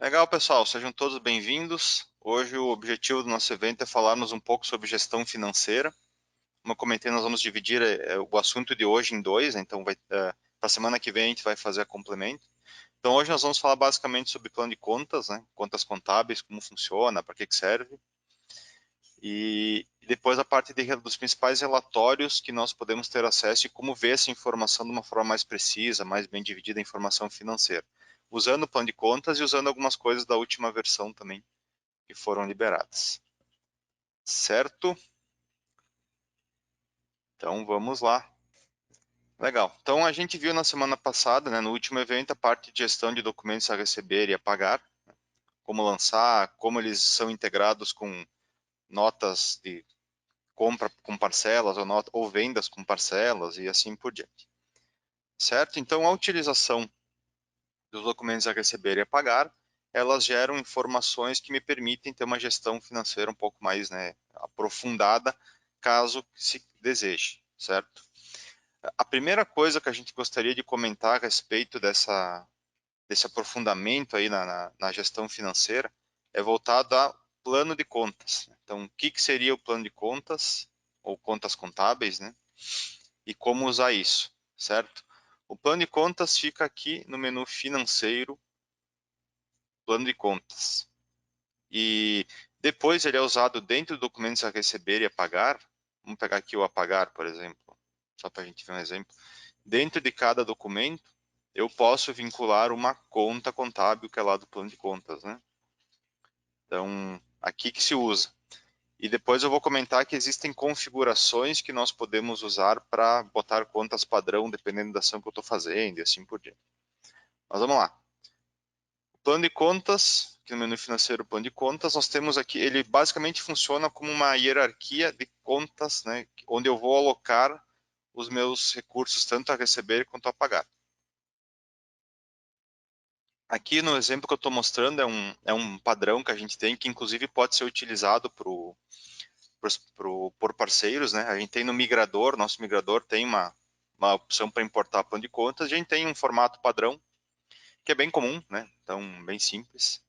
Legal, pessoal, sejam todos bem-vindos. Hoje o objetivo do nosso evento é falarmos um pouco sobre gestão financeira. Como eu comentei, nós vamos dividir o assunto de hoje em dois, né? Então para a semana que vem a gente vai fazer a complemento. Então hoje nós vamos falar basicamente sobre plano de contas, né? Contas contábeis, como funciona, para que serve. E depois a parte dos principais relatórios que nós podemos ter acesso e como ver essa informação de uma forma mais precisa, mais bem dividida a informação financeira, usando o plano de contas e usando algumas coisas da última versão também que foram liberadas. Certo? Então vamos lá. Legal. Então a gente viu na semana passada, né, no último evento, a parte de gestão de documentos a receber e a pagar, como lançar, como eles são integrados com notas de compra com parcelas ou vendas com parcelas e assim por diante. Certo? Então a utilização dos documentos a receber e a pagar, elas geram informações que me permitem ter uma gestão financeira um pouco mais, né, aprofundada, caso se deseje, certo? A primeira coisa que a gente gostaria de comentar a respeito desse aprofundamento aí na gestão financeira é voltado a plano de contas. Então, o que seria o plano de contas, ou contas contábeis, né? E como usar isso, certo? O plano de contas fica aqui no menu financeiro, plano de contas. E depois ele é usado dentro do documentos a receber e a pagar. Vamos pegar aqui o a pagar, por exemplo, só para a gente ver um exemplo. Dentro de cada documento, eu posso vincular uma conta contábil que é lá do plano de contas, né? Então, aqui que se usa. E depois eu vou comentar que existem configurações que nós podemos usar para botar contas padrão, dependendo da ação que eu estou fazendo e assim por diante. Mas vamos lá. O plano de contas, aqui no menu financeiro plano de contas, nós temos aqui, ele basicamente funciona como uma hierarquia de contas, né, onde eu vou alocar os meus recursos, tanto a receber quanto a pagar. Aqui no exemplo que eu estou mostrando é um padrão que a gente tem, que inclusive pode ser utilizado por parceiros, né? A gente tem no migrador, nosso migrador tem uma opção para importar plano de contas, a gente tem um formato padrão, que é bem comum, né? Então, bem simples.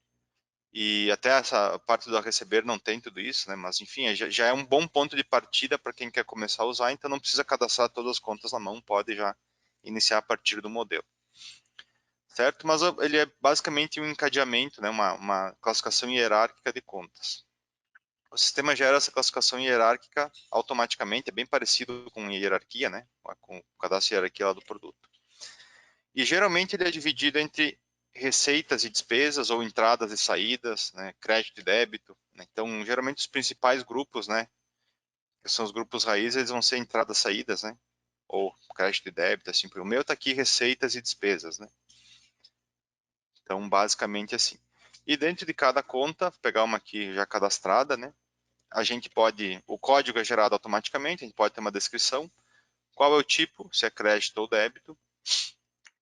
E até essa parte do receber não tem tudo isso, né? Mas enfim, já é um bom ponto de partida para quem quer começar a usar, então não precisa cadastrar todas as contas na mão, pode já iniciar a partir do modelo. Certo? Mas ele é basicamente um encadeamento, né? Uma classificação hierárquica de contas. O sistema gera essa classificação hierárquica automaticamente, é bem parecido com hierarquia, né? Com o cadastro de hierarquia lá do produto. E geralmente ele é dividido entre receitas e despesas, ou entradas e saídas, né? Crédito e débito. Né? Então, geralmente os principais grupos, né? Que são os grupos raízes, eles vão ser entradas e saídas, né? Ou crédito e débito, assim. O meu está aqui receitas e despesas, né? Então, basicamente assim. E dentro de cada conta, vou pegar uma aqui já cadastrada, né? A gente pode, o código é gerado automaticamente, a gente pode ter uma descrição, qual é o tipo, se é crédito ou débito.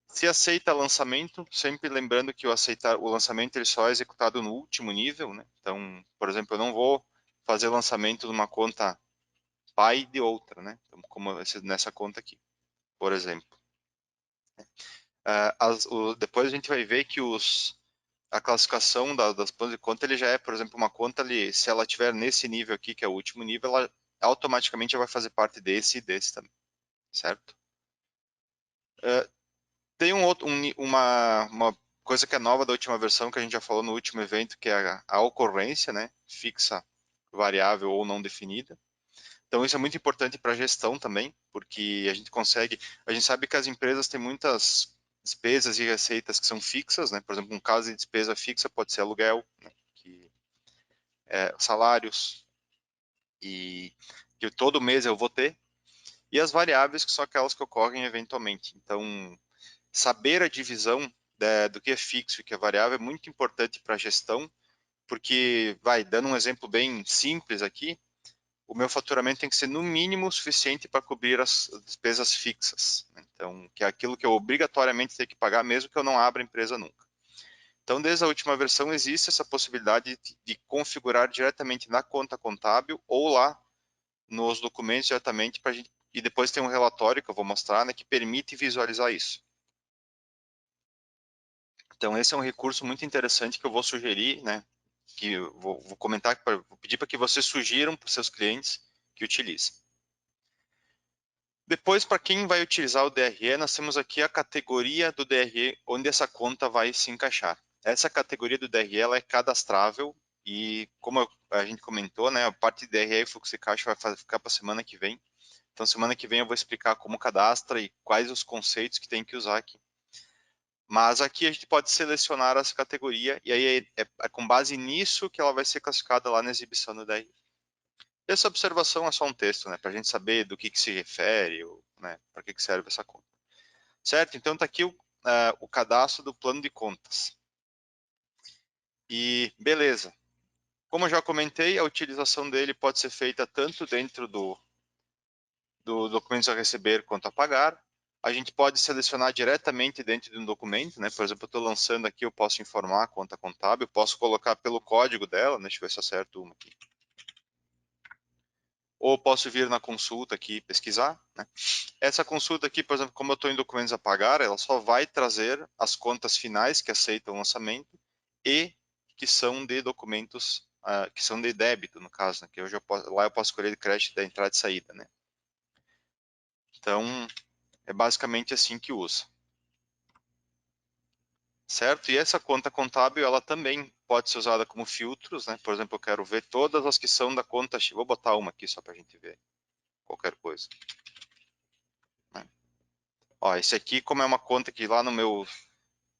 Se aceita lançamento, sempre lembrando que o lançamento ele só é executado no último nível, né? Então, por exemplo, eu não vou fazer lançamento de uma conta pai de outra, né? Então, como nessa conta aqui, por exemplo. Depois a gente vai ver que a classificação das planos de conta, ele já é, por exemplo, uma conta, se ela tiver nesse nível aqui, que é o último nível, ela automaticamente já vai fazer parte desse e desse também, certo? Tem uma coisa que é nova da última versão, que a gente já falou no último evento, que é a ocorrência, né? Fixa, variável ou não definida. Então isso é muito importante para a gestão também, porque a gente sabe que as empresas têm muitas despesas e receitas que são fixas, né? Por exemplo, um caso de despesa fixa pode ser aluguel, né? Que salários e que todo mês eu vou ter, e as variáveis que são aquelas que ocorrem eventualmente. Então, saber a divisão do que é fixo e o que é variável é muito importante para a gestão, porque, dando um exemplo bem simples aqui, o meu faturamento tem que ser no mínimo suficiente para cobrir as despesas fixas. Então, que é aquilo que eu obrigatoriamente tenho que pagar, mesmo que eu não abra a empresa nunca. Então, desde a última versão, existe essa possibilidade de configurar diretamente na conta contábil ou lá nos documentos diretamente para gente, e depois tem um relatório que eu vou mostrar, né, que permite visualizar isso. Então, esse é um recurso muito interessante que eu vou sugerir, né? Que eu vou comentar, vou pedir para que vocês sugiram para os seus clientes que utilizem. Depois, para quem vai utilizar o DRE, nós temos aqui a categoria do DRE onde essa conta vai se encaixar. Essa categoria do DRE ela é cadastrável e, como a gente comentou, né, a parte de DRE e fluxo de caixa vai ficar para a semana que vem. Então, semana que vem eu vou explicar como cadastra e quais os conceitos que tem que usar aqui. Mas aqui a gente pode selecionar essa categoria e aí é com base nisso que ela vai ser classificada lá na exibição do DRE. Essa observação é só um texto, né, para a gente saber do que se refere, ou, né, para que serve essa conta. Certo? Então está aqui o cadastro do plano de contas. E beleza. Como eu já comentei, a utilização dele pode ser feita tanto dentro do documentos a receber quanto a pagar. A gente pode selecionar diretamente dentro de um documento, né? Por exemplo, eu estou lançando aqui, eu posso informar a conta contábil, posso colocar pelo código dela, né? Deixa eu ver se acerto uma aqui. Ou posso vir na consulta aqui e pesquisar, né? Essa consulta aqui, por exemplo, como eu estou em documentos a pagar, ela só vai trazer as contas finais que aceitam o lançamento e que são de documentos, que são de débito, no caso, né? Que lá eu posso escolher de crédito da entrada e saída, né? Então, é basicamente assim que usa. Certo? E essa conta contábil, ela também pode ser usada como filtros, né? Por exemplo, eu quero ver todas as que são da conta X. Vou botar uma aqui só para a gente ver qualquer coisa. Né? Ó, esse aqui, como é uma conta que lá no meu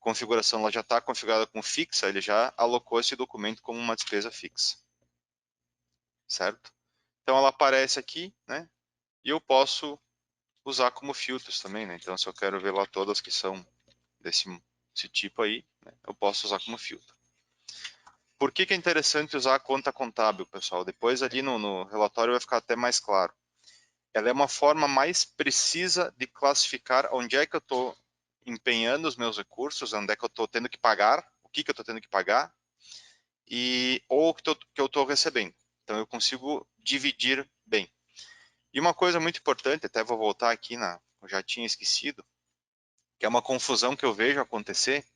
configuração ela já está configurada como fixa, ele já alocou esse documento como uma despesa fixa. Certo? Então ela aparece aqui, né? E eu posso usar como filtros também, né? Então se eu quero ver lá todas que são desse tipo aí, né? Eu posso usar como filtro. Por que é interessante usar a conta contábil, pessoal? Depois ali no relatório vai ficar até mais claro. Ela é uma forma mais precisa de classificar onde é que eu estou empenhando os meus recursos, onde é que eu estou tendo que pagar, o que eu estou tendo que pagar, ou o que eu estou recebendo. Então eu consigo dividir bem. E uma coisa muito importante, até vou voltar aqui, eu já tinha esquecido, que é uma confusão que eu vejo acontecer.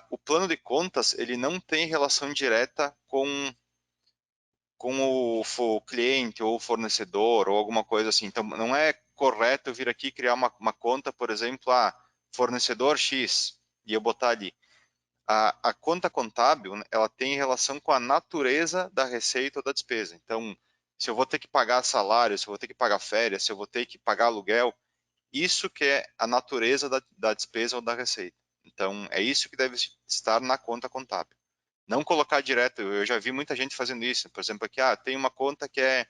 O plano de contas ele não tem relação direta com o cliente ou o fornecedor ou alguma coisa assim. Então, não é correto eu vir aqui e criar uma conta, por exemplo, fornecedor X, e eu botar ali. A conta contábil, né, ela tem relação com a natureza da receita ou da despesa. Então, se eu vou ter que pagar salário, se eu vou ter que pagar férias, se eu vou ter que pagar aluguel, isso que é a natureza da despesa ou da receita. Então, é isso que deve estar na conta contábil. Não colocar direto, eu já vi muita gente fazendo isso. Por exemplo, aqui, tem uma conta que é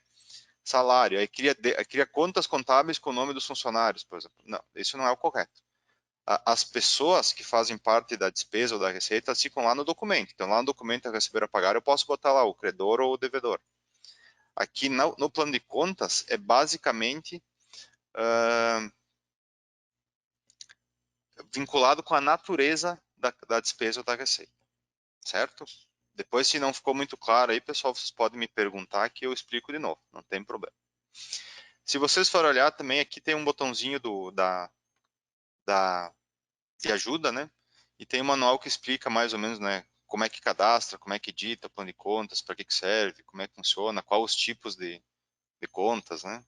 salário, aí cria contas contábeis com o nome dos funcionários, por exemplo. Não, isso não é o correto. As pessoas que fazem parte da despesa ou da receita ficam lá no documento. Então, lá no documento a receber a pagar, eu posso botar lá o credor ou o devedor. Aqui no plano de contas, é basicamente vinculado com a natureza da despesa ou da receita, certo? Depois, se não ficou muito claro aí, pessoal, vocês podem me perguntar que eu explico de novo, não tem problema. Se vocês forem olhar também, aqui tem um botãozinho de ajuda, né? E tem um manual que explica mais ou menos, né, como é que cadastra, como é que edita o plano de contas, para que serve, como é que funciona, quais os tipos de contas, né?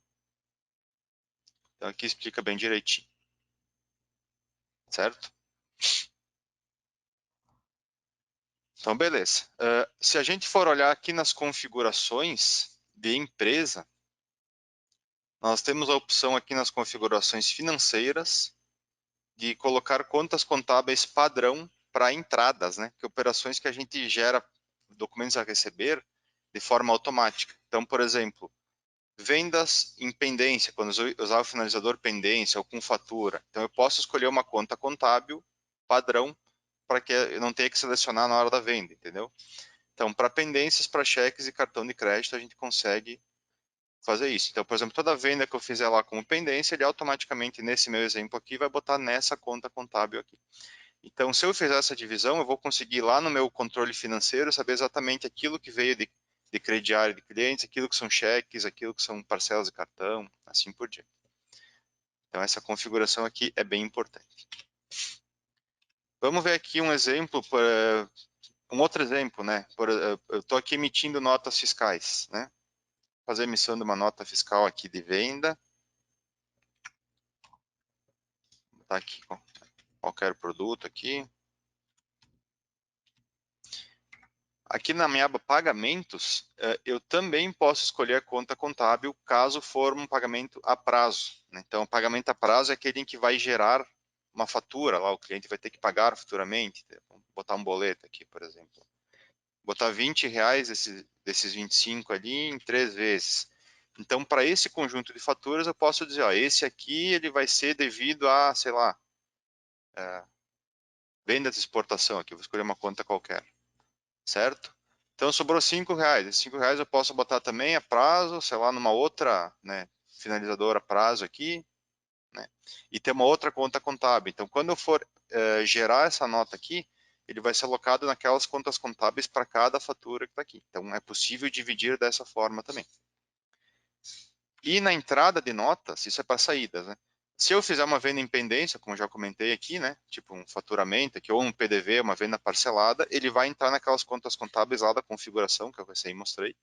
Então aqui explica bem direitinho, certo? Então, beleza. Se a gente for olhar aqui nas configurações de empresa, nós temos a opção aqui nas configurações financeiras de colocar contas contábeis padrão para entradas, né? Que operações que a gente gera documentos a receber de forma automática. Então, por exemplo, vendas em pendência, quando eu usar o finalizador pendência ou com fatura. Então, eu posso escolher uma conta contábil padrão para que eu não tenha que selecionar na hora da venda, entendeu? Então, para pendências, para cheques e cartão de crédito, a gente consegue fazer isso. Então, por exemplo, toda venda que eu fizer lá como pendência, ele automaticamente, nesse meu exemplo aqui, vai botar nessa conta contábil aqui. Então, se eu fizer essa divisão, eu vou conseguir lá no meu controle financeiro saber exatamente aquilo que veio de crediário de clientes, aquilo que são cheques, aquilo que são parcelas de cartão, assim por diante. Então, essa configuração aqui é bem importante. Vamos ver aqui um exemplo, um outro exemplo, né? Eu estou aqui emitindo notas fiscais, né? Fazer emissão de uma nota fiscal aqui de venda. Tá aqui qualquer produto aqui. Aqui na minha aba pagamentos, eu também posso escolher a conta contábil caso for um pagamento a prazo, né? Então, o pagamento a prazo é aquele em que vai gerar uma fatura, lá o cliente vai ter que pagar futuramente. Vamos botar um boleto aqui, por exemplo. Botar R$ 20 desses 25 ali em 3 vezes. Então, para esse conjunto de faturas, eu posso dizer, ó, esse aqui ele vai ser devido a, sei lá, venda de exportação aqui, vou escolher uma conta qualquer, certo? Então, sobrou R$ 5. Esses R$ 5 eu posso botar também a prazo, sei lá, numa outra, né, finalizadora a prazo aqui, né, e ter uma outra conta contábil. Então, quando eu for gerar essa nota aqui, ele vai ser alocado naquelas contas contábeis para cada fatura que está aqui. Então, é possível dividir dessa forma também. E na entrada de notas, isso é para saídas, né? Se eu fizer uma venda em pendência, como já comentei aqui, né? Tipo um faturamento aqui, ou um PDV, uma venda parcelada, ele vai entrar naquelas contas contábeis lá da configuração, que eu recém mostrei.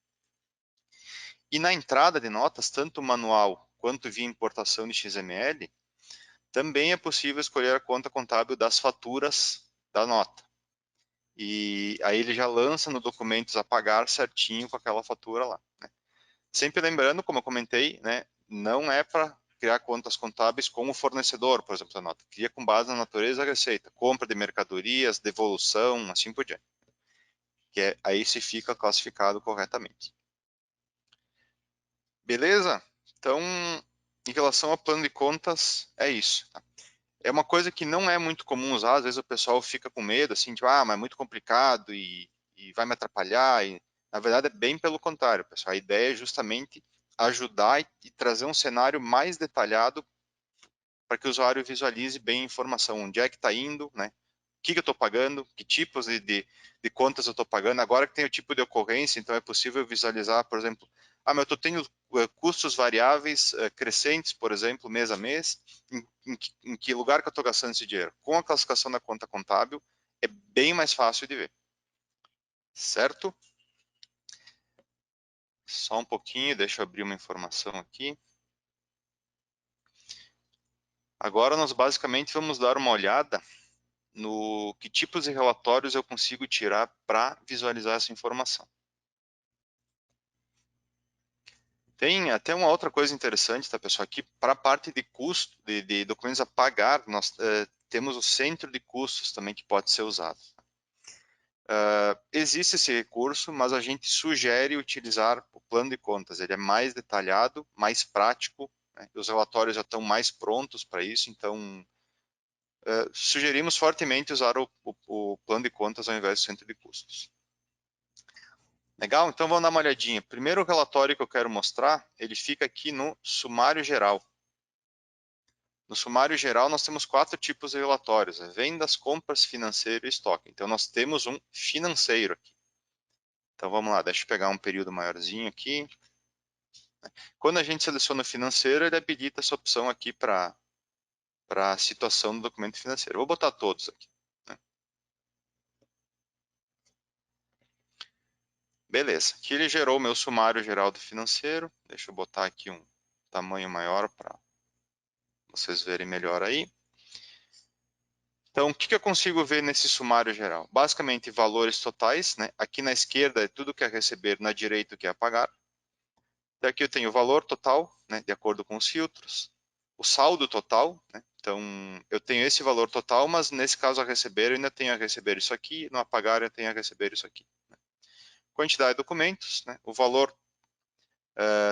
E na entrada de notas, tanto manual quanto via importação de XML, também é possível escolher a conta contábil das faturas da nota. E aí ele já lança no documentos a pagar certinho com aquela fatura lá, né? Sempre lembrando, como eu comentei, né, não é para criar contas contábeis com o fornecedor, por exemplo, da nota. Cria com base na natureza da receita, compra de mercadorias, devolução, assim por diante. Aí se fica classificado corretamente. Beleza? Então, em relação ao plano de contas, é isso. Tá? É uma coisa que não é muito comum usar, às vezes o pessoal fica com medo, assim, de, mas é muito complicado e vai me atrapalhar. E, na verdade, é bem pelo contrário, pessoal. A ideia é justamente ajudar e trazer um cenário mais detalhado para que o usuário visualize bem a informação, onde é que está indo, né? O que eu estou pagando, que tipos de contas eu estou pagando. Agora que tem o tipo de ocorrência, então é possível visualizar, por exemplo, mas eu estou tendo custos variáveis crescentes, por exemplo, mês a mês, em que lugar que eu estou gastando esse dinheiro? Com a classificação da conta contábil, é bem mais fácil de ver, certo? Só um pouquinho, deixa eu abrir uma informação aqui. Agora nós basicamente vamos dar uma olhada no que tipos de relatórios eu consigo tirar para visualizar essa informação. Tem até uma outra coisa interessante, tá, pessoal? Aqui, para a parte de custo, de documentos a pagar, nós temos o centro de custos também que pode ser usado. Existe esse recurso, mas a gente sugere utilizar o plano de contas. Ele é mais detalhado, mais prático, né? Os relatórios já estão mais prontos para isso, então sugerimos fortemente usar o plano de contas ao invés do centro de custos. Legal? Então vamos dar uma olhadinha. Primeiro relatório que eu quero mostrar, ele fica aqui no sumário geral. No sumário geral, nós temos 4 tipos de relatórios: vendas, compras, financeiro e estoque. Então nós temos um financeiro aqui. Então vamos lá, deixa eu pegar um período maiorzinho aqui. Quando a gente seleciona o financeiro, ele habilita essa opção aqui para a situação do documento financeiro. Vou botar todos aqui, né? Beleza, aqui ele gerou o meu sumário geral do financeiro. Deixa eu botar aqui um tamanho maior para vocês verem melhor aí. Então, o que eu consigo ver nesse sumário geral? Basicamente, valores totais, né? Aqui na esquerda é tudo que é receber, na direita o que é pagar. Daqui eu tenho o valor total, né? De acordo com os filtros. O saldo total, né? Então, eu tenho esse valor total, mas nesse caso a receber, eu ainda tenho a receber isso aqui, no a pagar eu tenho a receber isso aqui, né? Quantidade de documentos, né? O valor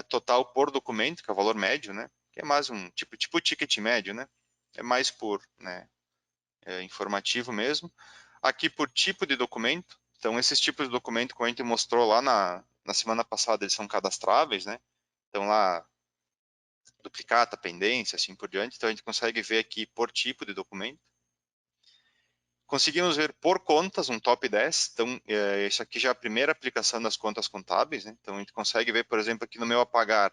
total por documento, que é o valor médio, né? Que é mais um tipo ticket médio, né? É mais por, né? Informativo mesmo. Aqui por tipo de documento. Então, esses tipos de documento, como a gente mostrou lá na semana passada, eles são cadastráveis, né? Então, lá, duplicata, pendência, assim por diante. Então, a gente consegue ver aqui por tipo de documento. Conseguimos ver por contas um top 10. Então, isso aqui já é a primeira aplicação das contas contábeis, né? Então, a gente consegue ver, por exemplo, aqui no meu apagar,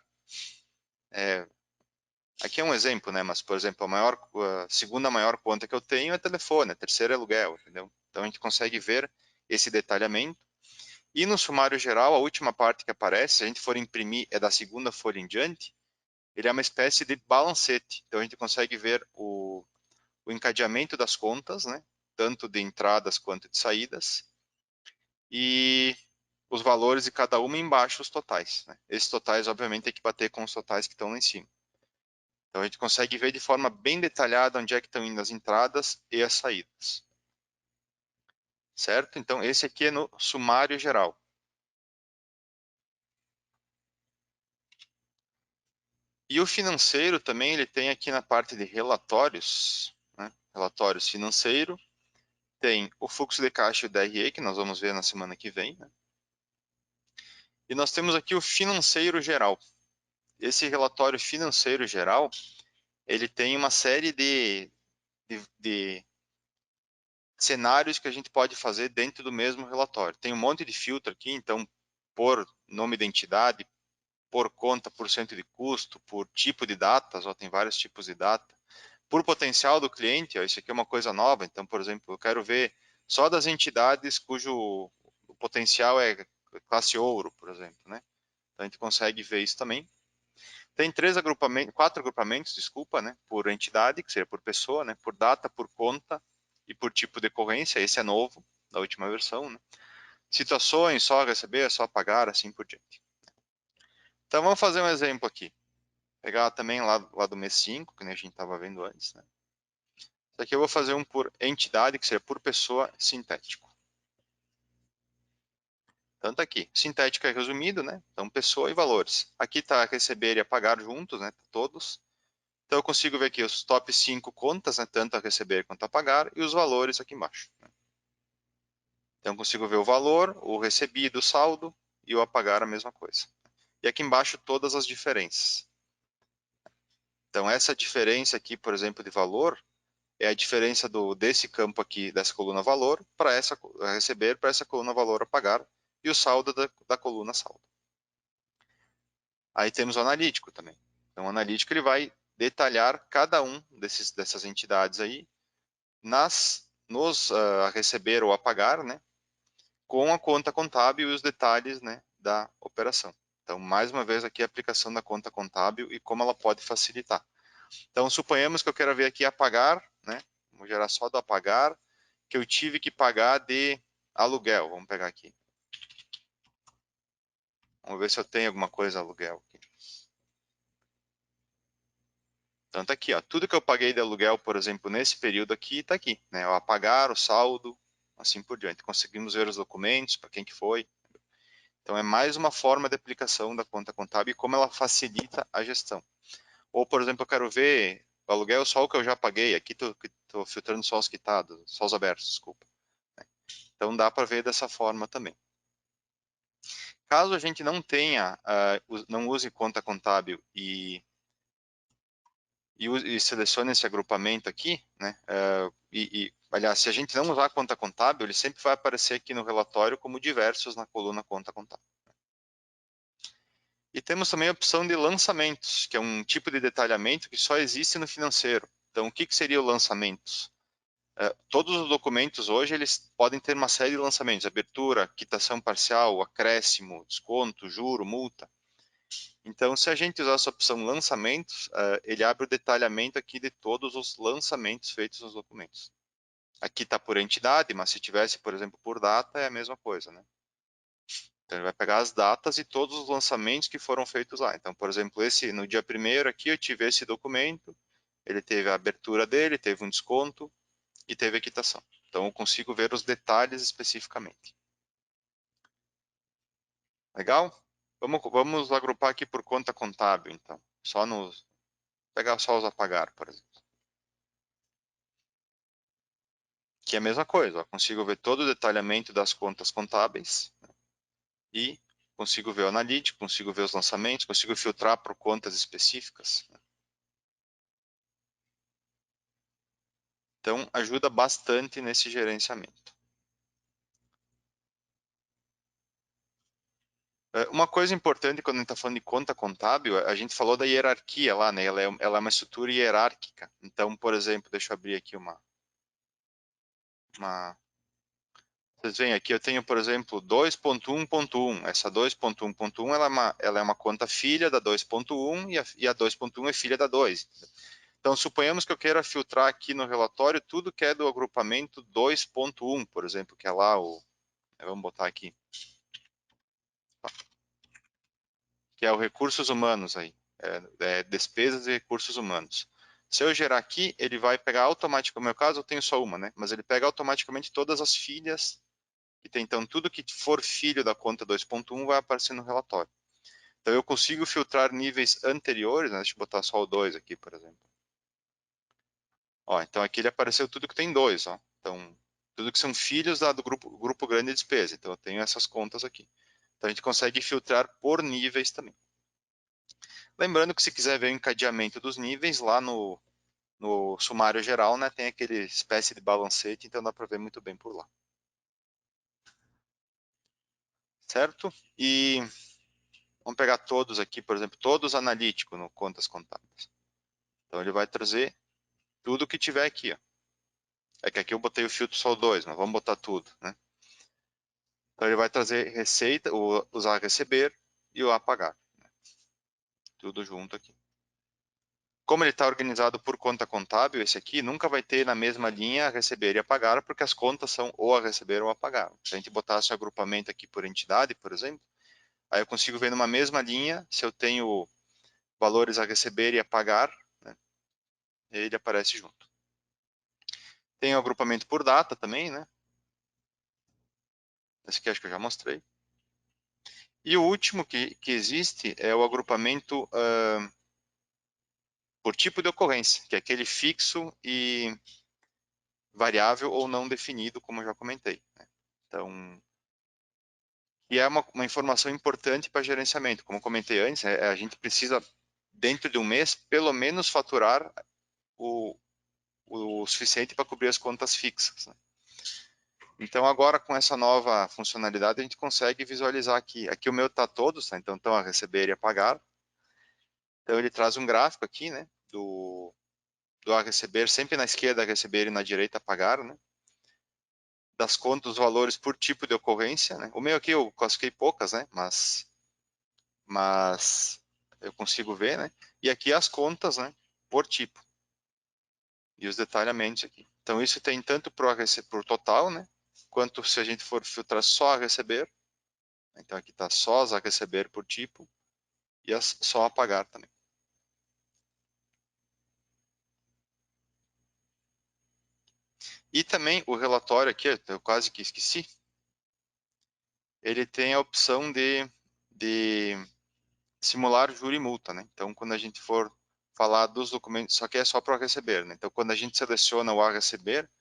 Aqui é um exemplo, né? Mas, por exemplo, a segunda maior conta que eu tenho é telefone, a terceira é aluguel, entendeu? Então a gente consegue ver esse detalhamento. E no sumário geral, a última parte que aparece, se a gente for imprimir, é da segunda folha em diante, ele é uma espécie de balancete. Então a gente consegue ver o encadeamento das contas, né? Tanto de entradas quanto de saídas. E os valores de cada uma embaixo os totais, né? Esses totais, obviamente, tem que bater com os totais que estão lá em cima. Então a gente consegue ver de forma bem detalhada onde é que estão indo as entradas e as saídas. Certo? Então esse aqui é no sumário geral. E o financeiro também, ele tem aqui na parte de relatórios, né? Relatórios financeiro, tem o fluxo de caixa e o DRE, que nós vamos ver na semana que vem, né? E nós temos aqui o financeiro geral. Esse relatório financeiro geral, ele tem uma série de cenários que a gente pode fazer dentro do mesmo relatório. Tem um monte de filtro aqui, então, por nome de identidade, por conta, por cento de custo, por tipo de datas, ó, tem vários tipos de data, por potencial do cliente, ó, isso aqui é uma coisa nova, então, por exemplo, eu quero ver só das entidades cujo o potencial é classe ouro, por exemplo, né? Então, a gente consegue ver isso também. Tem quatro agrupamentos, desculpa, né? Por entidade, que seria por pessoa, né? Por data, por conta e por tipo de ocorrência. Esse é novo, da última versão, né? Situações, só receber, só pagar, assim por diante. Então vamos fazer um exemplo aqui. Pegar também lá do mês 5, que nem a gente estava vendo antes, né? Isso aqui eu vou fazer um por entidade, que seria por pessoa sintético. Tanto aqui. Sintético é resumido, né? Então, pessoa e valores. Aqui está receber e a pagar juntos, né? Todos. Então, eu consigo ver aqui os top 5 contas, né? Tanto a receber quanto a pagar, e os valores aqui embaixo. Né? Então, eu consigo ver o valor, o recebido, o saldo, e o a pagar a mesma coisa. E aqui embaixo, todas as diferenças. Então, essa diferença aqui, por exemplo, de valor, é a diferença desse campo aqui, dessa coluna valor, para essa a receber, para essa coluna valor a pagar, e o saldo da coluna saldo. Aí temos o analítico também. Então, o analítico ele vai detalhar cada um dessas entidades aí nos a receber ou a pagar, né, com a conta contábil e os detalhes, né, da operação. Então, mais uma vez aqui a aplicação da conta contábil e como ela pode facilitar. Então, suponhamos que eu quero ver aqui a pagar, né, vamos gerar só do apagar, que eu tive que pagar de aluguel. Vamos pegar aqui. Vamos ver se eu tenho alguma coisa aluguel aqui. Então tá aqui, ó, tudo que eu paguei de aluguel, por exemplo, nesse período aqui, tá aqui, né? O apagar, o saldo, assim por diante. Conseguimos ver os documentos, para quem que foi. Então é mais uma forma de aplicação da conta contábil e como ela facilita a gestão. Ou, por exemplo, eu quero ver o aluguel só o que eu já paguei. Aqui tô filtrando só os quitados, só os abertos, desculpa. Então dá para ver dessa forma também. Caso a gente não tenha, não use conta contábil e selecione esse agrupamento aqui, né? Aliás, se a gente não usar a conta contábil, ele sempre vai aparecer aqui no relatório como diversos na coluna conta contábil. E temos também a opção de lançamentos, que é um tipo de detalhamento que só existe no financeiro. Então, o que seria o lançamentos? Todos os documentos hoje eles podem ter uma série de lançamentos: abertura, quitação parcial, acréscimo, desconto, juro, multa. Então, se a gente usar essa opção lançamentos, ele abre o detalhamento aqui de todos os lançamentos feitos nos documentos. Aqui está por entidade, mas se tivesse, por exemplo, por data, é a mesma coisa, né? Então, ele vai pegar as datas e todos os lançamentos que foram feitos lá. Então, por exemplo, no dia 1º aqui, eu tive esse documento, ele teve a abertura dele, teve um desconto e teve a quitação. Então, eu consigo ver os detalhes especificamente. Legal? Vamos agrupar aqui por conta contábil, então. Pegar só os a pagar, por exemplo. Que é a mesma coisa, ó, consigo ver todo o detalhamento das contas contábeis, né, e consigo ver o analítico, consigo ver os lançamentos, consigo filtrar por contas específicas. Né. Então, ajuda bastante nesse gerenciamento. Uma coisa importante quando a gente está falando de conta contábil, a gente falou da hierarquia lá, né? Ela é uma estrutura hierárquica. Então, por exemplo, deixa eu abrir aqui uma... Vocês veem aqui, eu tenho, por exemplo, 2.1.1. Essa 2.1.1 ela é uma conta filha da 2.1 e a 2.1 é filha da 2. Então, suponhamos que eu queira filtrar aqui no relatório tudo que é do agrupamento 2.1, por exemplo, que é lá o... Vamos botar aqui, que é o recursos humanos aí, despesas e recursos humanos. Se eu gerar aqui, ele vai pegar automaticamente, no meu caso eu tenho só uma, né? Mas ele pega automaticamente todas as filhas que tem. Então, tudo que for filho da conta 2.1 vai aparecer no relatório. Então, eu consigo filtrar níveis anteriores, né? Deixa eu botar só o 2 aqui, por exemplo. Ó, então, aqui ele apareceu tudo que tem 2, ó. Então, tudo que são filhos do grupo grande de despesa. Então, eu tenho essas contas aqui. Então, a gente consegue filtrar por níveis também. Lembrando que se quiser ver o encadeamento dos níveis, lá no sumário geral, né, tem aquele espécie de balancete, então dá para ver muito bem por lá. Certo? E vamos pegar todos aqui, por exemplo, todos analíticos no contas contábeis. Então ele vai trazer tudo que tiver aqui. Ó. É que aqui eu botei o filtro só o 2, mas vamos botar tudo. Né? Então ele vai trazer receita, o usar receber e o apagar. Né? Tudo junto aqui. Como ele está organizado por conta contábil, esse aqui nunca vai ter na mesma linha a receber e a pagar, porque as contas são ou a receber ou a pagar. Se a gente botasse o agrupamento aqui por entidade, por exemplo, aí eu consigo ver numa mesma linha, se eu tenho valores a receber e a pagar, né, ele aparece junto. Tem o agrupamento por data também, né? Esse aqui acho que eu já mostrei. E o último que existe é o agrupamento por tipo de ocorrência, que é aquele fixo e variável ou não definido, como eu já comentei. Né? Então, e é uma informação importante para gerenciamento. Como eu comentei antes, a gente precisa, dentro de um mês, pelo menos faturar o, o suficiente para cobrir as contas fixas. Né? Então, agora com essa nova funcionalidade, a gente consegue visualizar aqui. Aqui o meu está todos, tá? Então estão a receber e a pagar. Então, ele traz um gráfico aqui, né? Do a receber, sempre na esquerda a receber e na direita a pagar, né? Das contas, os valores por tipo de ocorrência, né? O meu aqui eu classifiquei poucas, né? Mas eu consigo ver, né? E aqui as contas, né? Por tipo. E os detalhamentos aqui. Então, isso tem tanto para o total, né? Quanto se a gente for filtrar só a receber. Então, aqui está só as a receber por tipo e as só a pagar também. E também o relatório aqui, eu quase que esqueci, ele tem a opção de simular júri e multa, né? Então, quando a gente for falar dos documentos, só que é só para receber, né? Então, quando a gente seleciona o a receber,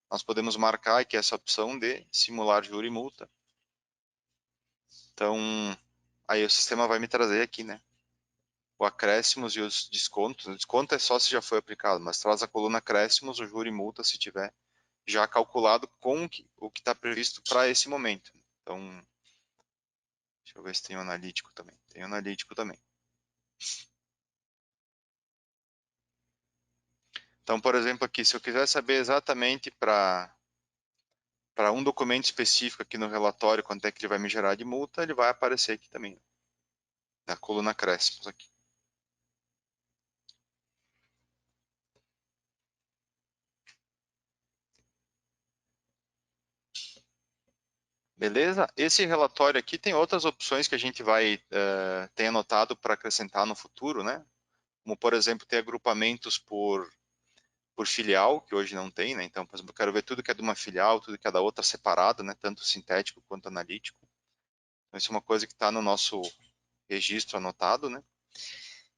nós podemos marcar aqui essa opção de simular júri e multa. Então, aí o sistema vai me trazer aqui, né? O acréscimos e os descontos. O desconto é só se já foi aplicado, mas traz a coluna acréscimos, o júri e multa se tiver já calculado com o que está previsto para esse momento. Então, deixa eu ver se tem o analítico também. Tem o analítico também. Então, por exemplo, aqui, se eu quiser saber exatamente para um documento específico aqui no relatório quanto é que ele vai me gerar de multa, ele vai aparecer aqui também, na coluna acréscimos aqui. Beleza? Esse relatório aqui tem outras opções que a gente vai ter anotado para acrescentar no futuro, né? Como, por exemplo, ter agrupamentos por filial, que hoje não tem, né? Então, por exemplo, eu quero ver tudo que é de uma filial, tudo que é da outra separado, né? Tanto sintético quanto analítico. Então, isso é uma coisa que está no nosso registro anotado, né?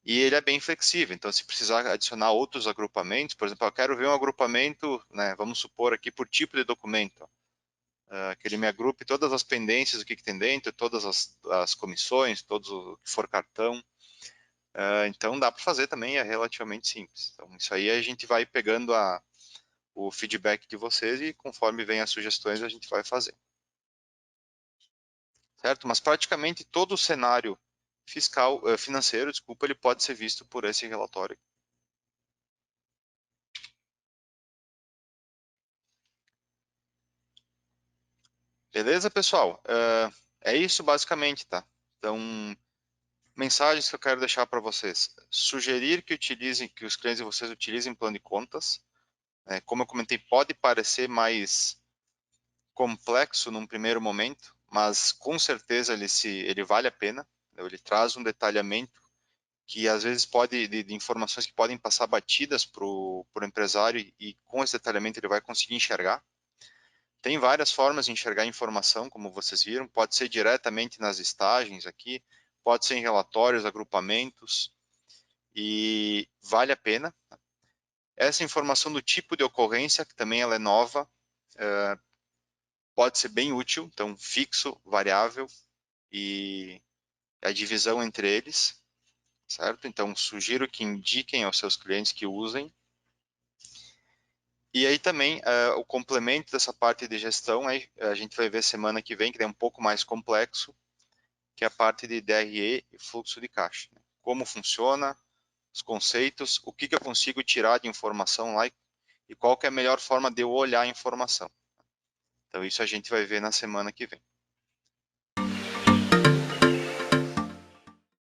E ele é bem flexível, então se precisar adicionar outros agrupamentos, por exemplo, eu quero ver um agrupamento, né, vamos supor aqui por tipo de documento, que ele me agrupe todas as pendências, o que tem dentro, todas as comissões, todos o que for cartão, então dá para fazer também, é relativamente simples. Então isso aí a gente vai pegando o feedback de vocês e conforme vem as sugestões a gente vai fazer. certo? Mas praticamente todo o cenário fiscal, financeiro, desculpa, ele pode ser visto por esse relatório. Beleza, pessoal? É isso basicamente, tá? Então, mensagens que eu quero deixar para vocês. Sugerir que utilizem, que os clientes de vocês utilizem plano de contas. Como eu comentei, pode parecer mais complexo num primeiro momento, mas com certeza ele vale a pena. Ele traz um detalhamento que às vezes pode de informações que podem passar batidas para o empresário e com esse detalhamento ele vai conseguir enxergar. Tem várias formas de enxergar informação, como vocês viram, pode ser diretamente nas listagens aqui, pode ser em relatórios, agrupamentos, e vale a pena. Essa informação do tipo de ocorrência, que também ela é nova, pode ser bem útil, então fixo, variável e a divisão entre eles, certo? Então sugiro que indiquem aos seus clientes que usem. E aí também o complemento dessa parte de gestão, aí, a gente vai ver semana que vem, que é um pouco mais complexo, que é a parte de DRE e fluxo de caixa. Né? Como funciona, os conceitos, o que, que eu consigo tirar de informação lá e qual que é a melhor forma de eu olhar a informação. Então isso a gente vai ver na semana que vem.